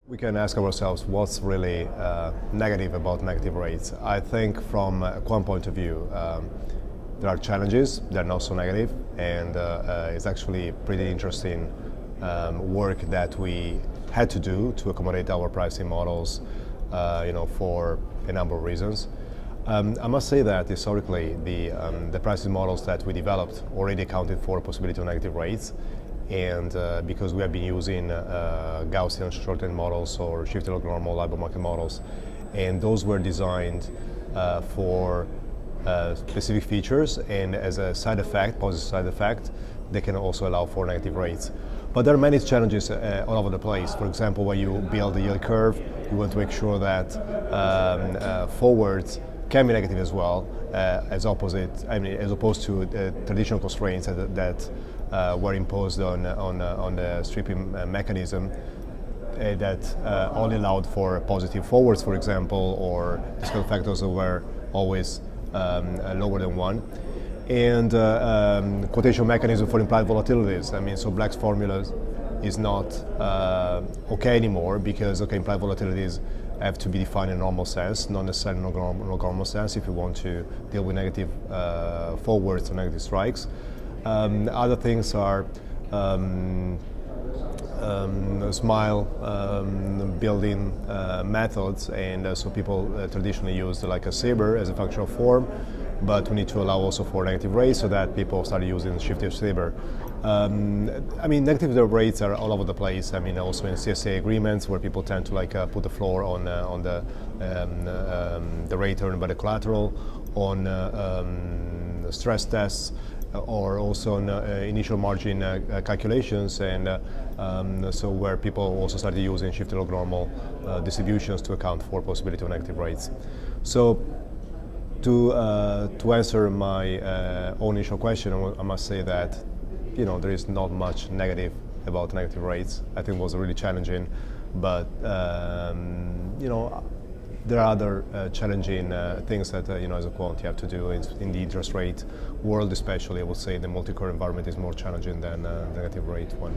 We can ask ourselves what's really negative about negative rates. I think from a quant point of view, there are challenges, they're not so negative, and it's actually pretty interesting work that we had to do to accommodate our pricing models for a number of reasons. I must say that historically the pricing models that we developed already accounted for a possibility of negative rates, and because we have been using Gaussian short-term models or shifted log normal labor market models, and those were designed for specific features, and as a side effect, positive side effect, they can also allow for negative rates. But there are many challenges all over the place. For example, when you build a yield curve, you want to make sure that forwards can be negative as well, as opposed to traditional constraints that were imposed on the stripping mechanism that only allowed for positive forwards, for example, or discount factors that were always lower than 1. And quotation mechanism for implied volatilities. So Black's formula is not okay anymore because implied volatilities have to be defined in a normal sense, not necessarily in a normal sense if you want to deal with negative forwards or negative strikes. Other things are smile building methods, and so people traditionally use like a saber as a functional form, but we need to allow also for negative rates so that people start using shifted saber. Negative rates are all over the place. Also in CSA agreements where people tend to put the floor on the rate earned by the collateral, on stress tests, or also on initial margin calculations, and so where people also started using shifted log normal distributions to account for possibility of negative rates. So to answer my own initial question, I must say that there is not much negative about negative rates. I think it was really challenging, but there are other challenging things that as a quant you have to do in the interest rate world, especially. I would say the multi-curve environment is more challenging than the negative rate one.